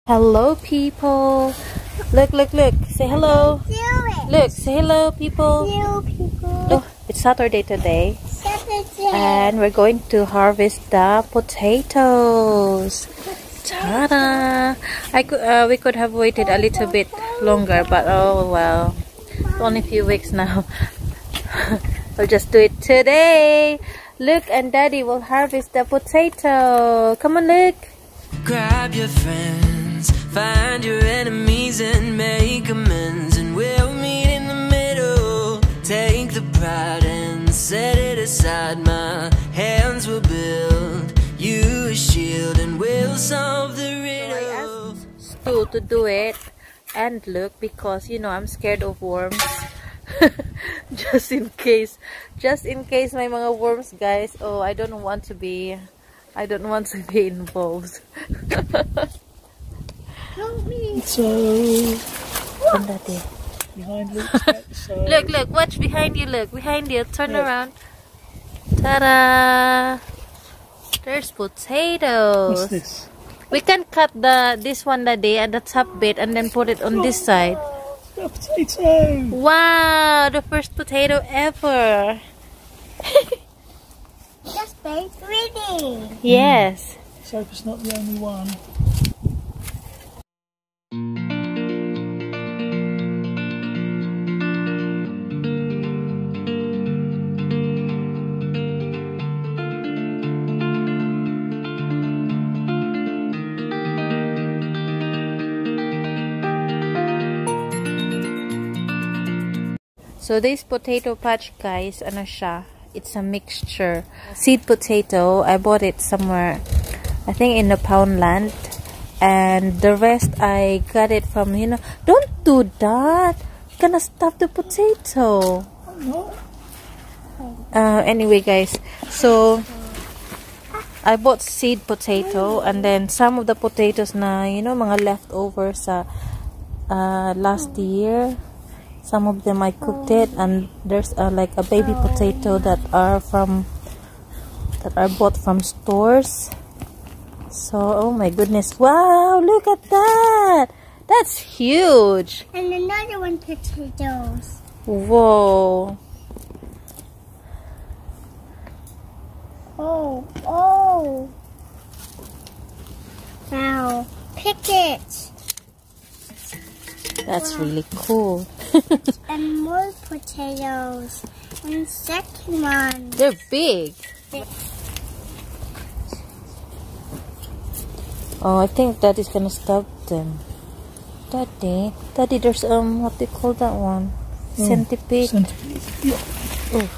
Hello, people. Look, look, look. Say hello. Look, say hello, people. Hello, people. Look, it's Saturday today. Saturday. And we're going to harvest the potatoes. Ta-da! We could have waited a little bit longer, but oh well. It's only a few weeks now. We'll just do it today. Look, and Daddy will harvest the potato. Come on, look. Grab your friends, find your enemies and make amends, and we'll meet in the middle. Take the pride and set it aside. My hands will build you a shield, and we'll solve the riddle. Stu to do it, and look, because you know I'm scared of worms. just in case may mga worms, guys. Oh, I don't want to be involved. Help me. So, behind Luke's back, so Look, watch behind you, look, behind you, turn around. Ta-da! There's potatoes. what's this? We can cut this one Daddy, at the top bit and then put it on this side. A potato! Wow, the first potato ever. That's very pretty. Yes. Let's hope it's not the only one. So this potato patch, guys, ano siya? It's a mixture. Seed potato, I bought it somewhere, I think in the Poundland. And the rest I got it from, you know, don't do that. You're gonna stuff the potato. Anyway, guys, so I bought seed potato, and then some of the potatoes na, you know, mga leftovers sa last year. Some of them I cooked it, and there's like a baby potato that are bought from stores. So, oh my goodness, wow, look at that! That's huge! And another one potatoes. Whoa! Oh. Wow. Pick it. That's really cool. And more potatoes. And second one. They're big. Oh, I think Daddy's gonna stop them. Daddy, there's what do you call that one? Centipede. Centipede. Yeah. Oh.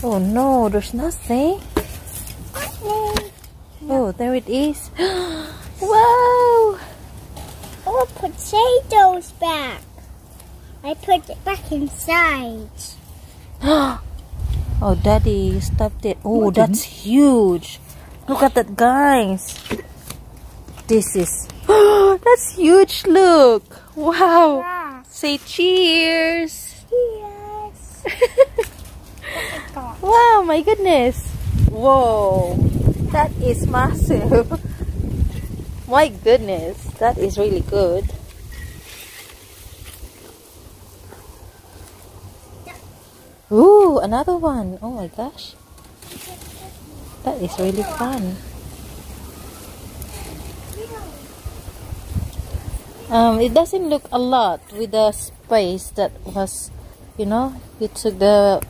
Oh no, there's nothing. Oh, there it is. Wow! Oh, potatoes back. I put it back inside. Oh, Daddy, you stopped it. Oh, that's huge. Look at that, guys. This is... that's huge, look. Wow. Yeah. Say cheers. Yes. Wow, my goodness. Whoa. That is massive. My goodness. That is really good. Ooh, another one. Oh my gosh. That is really fun. It doesn't look a lot with the space that was, you know, you took the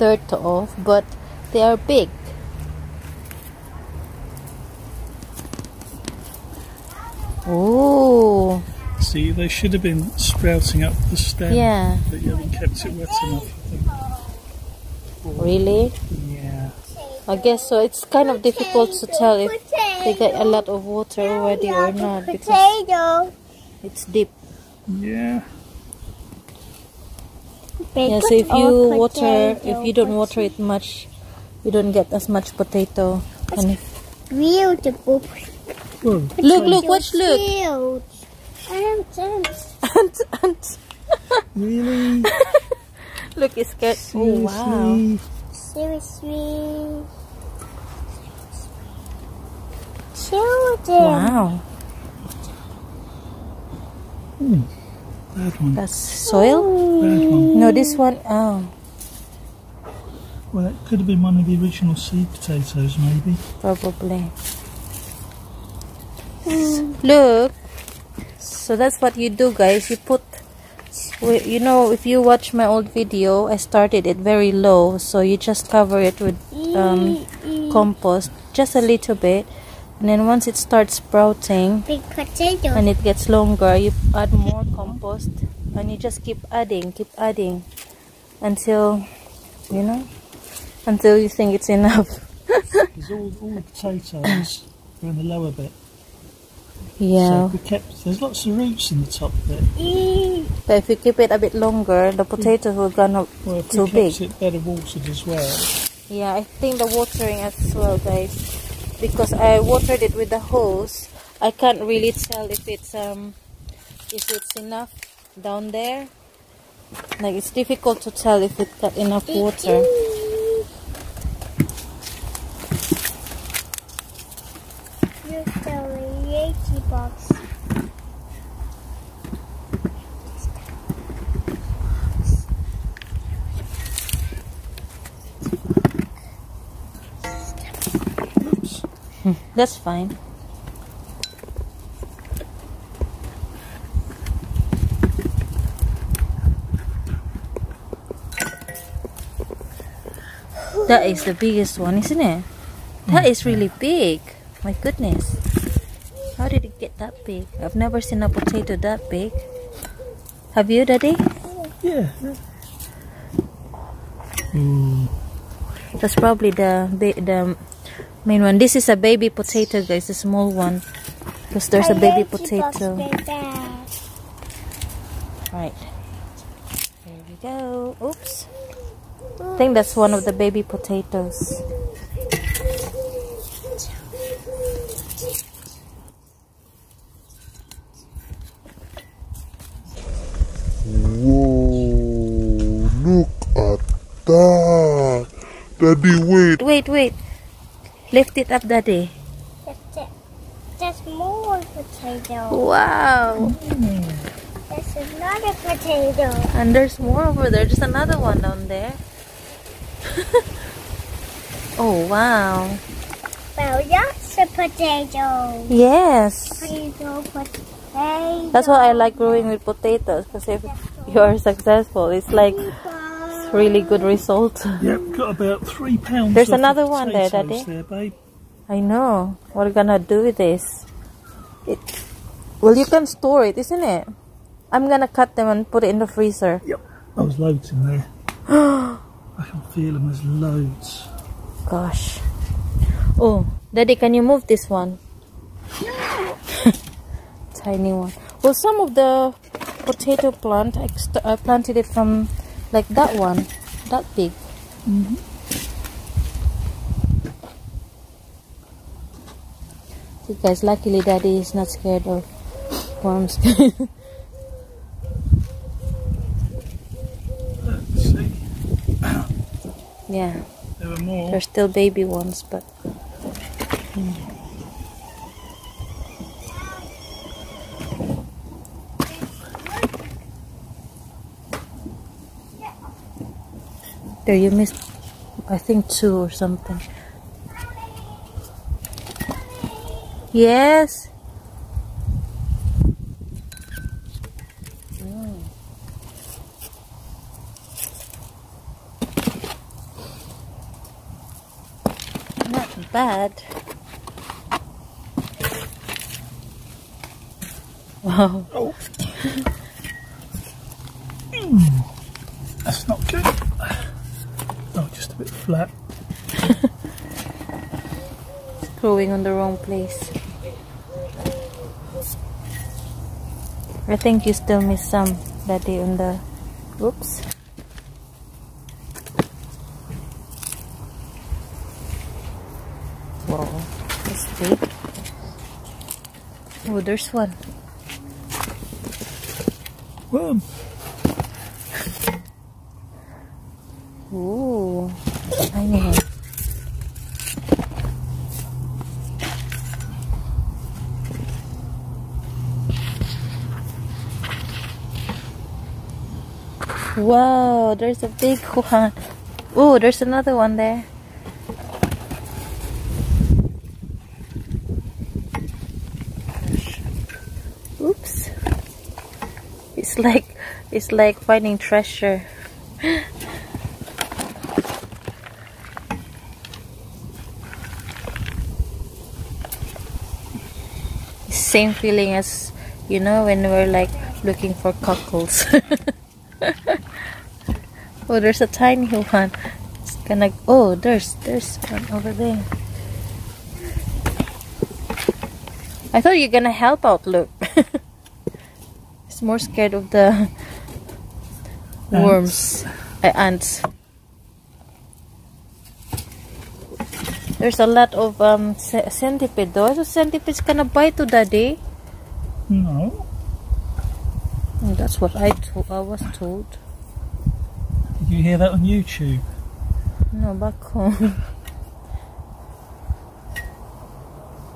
dirt off, but they are big. Ooh. See, they should have been sprouting up the stem. Yeah. But you haven't kept it wet enough, I think. Really? Yeah. I guess so. It's kind of difficult to tell if they get a lot of water already or not, because Potato. it's deep. Yeah. Yeah, so if you don't water it much, you don't get as much potato. And if, Beautiful. Whoa. look, watch, look. Field. Ant. Really? Look, it's scared. Oh, wow. Seriously. Children. Wow. Bad one. That's soil? Bad one. No, this one, oh, Well, that could have been one of the original seed potatoes, maybe. probably. Look. So that's what you do, guys. You put, you know, if you watch my old video, I started it very low. So you just cover it with compost, just a little bit. And then once it starts sprouting, Big potato. and it gets longer, you add more compost. And you just keep adding until, you know, until you think it's enough. Because all the potatoes are in the lower bit. Yeah. So there's lots of roots in the top bit. But if you keep it a bit longer, the potatoes will gonna Well, if too we big. kept it better watered as well. Yeah, I think the watering as well, guys, because I watered it with the hose. I can't really tell if it's enough down there. Like, it's difficult to tell if it got enough water. Use the Yeti box. That's fine. That is the biggest one, isn't it? That is really big. My goodness. How did it get that big? I've never seen a potato that big. Have you, Daddy? Yeah. Mm. That's probably the main one. This is a baby potato, guys, the small one. Because there's a baby potato. Right. There we go. Oops. I think that's one of the baby potatoes. Whoa, look at that. Daddy, wait. Wait. Lift it up, Daddy. That's it. There's more potato. Wow. There's another potato. And there's more over there. There's another one down there. Oh, wow. Well, that's a potato. Yes. Potato. That's why I like growing with potatoes. Because if you are successful, it's like really good result. Yep, got about 3 pounds. There's worth another of one there, potatoes Daddy. there, babe. I know. What are we gonna do with this? Well, you can store it, isn't it? I'm gonna cut them and put it in the freezer. Yep. There's loads in there. I can feel them. There's loads. Gosh. Oh, Daddy, can you move this one? Tiny one. Well, some of the potato plant, I planted it from like that one, that big. See, guys, luckily Daddy is not scared of worms. Let's see. Yeah, There are more. there's still baby ones, but there you missed, I think 2 or something. Yes. Not bad. Wow. Oh. That's not good. Oh, just a bit flat. Growing on the wrong place. I think you still miss some, Daddy, on the... Oops. Wow, that's big. Oh, there's one. Worm. Ooh, tiny one. Wow, there's a big one. Oh, there's another one there. Oops. It's like finding treasure. Same feeling as, you know, when we're like looking for cockles. Oh, there's a tiny one. It's gonna. Oh, there's one over there. I thought you're gonna help out. Look, it's more scared of the worms, ants. There's a lot of centipede. Though, so centipede's gonna bite to Daddy. No. That's what I was told. Did you hear that on YouTube? No, back home.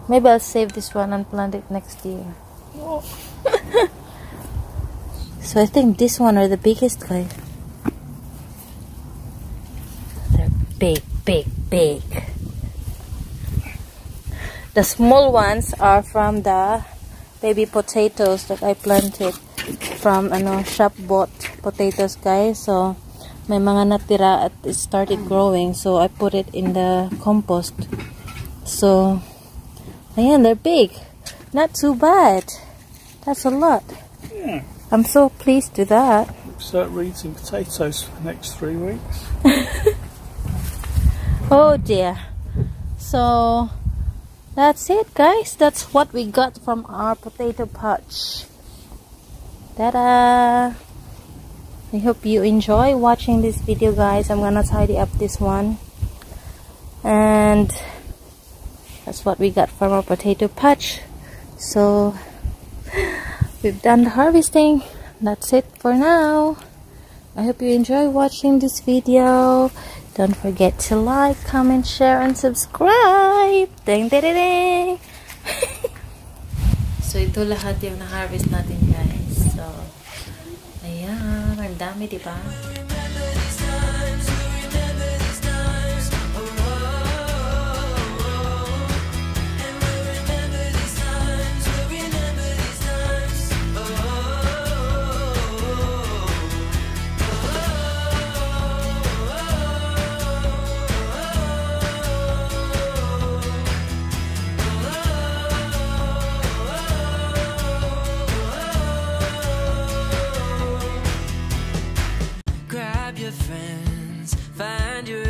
Maybe I'll save this one and plant it next year. So I think this one are the biggest, guys. They're big, big, big. The small ones are from the baby potatoes that I planted from shop bought potatoes, guys. So may mga natira at it started growing, so I put it in the compost. So ayan, they're big. Not too bad. That's a lot. Yeah. I'm so pleased with that. Start eating potatoes for the next 3 weeks. Oh dear. So that's it, guys. That's what we got from our potato patch. Ta-da! I hope you enjoy watching this video, guys. I'm gonna tidy up this one. And that's what we got from our potato patch. So we've done the harvesting. That's it for now. I hope you enjoy watching this video. Don't forget to like, comment, share, and subscribe. Ding, ding, ding, ding. So ito lahat yung na-harvest natin, guys. So ayan, ang dami, diba? Grab your friends, find your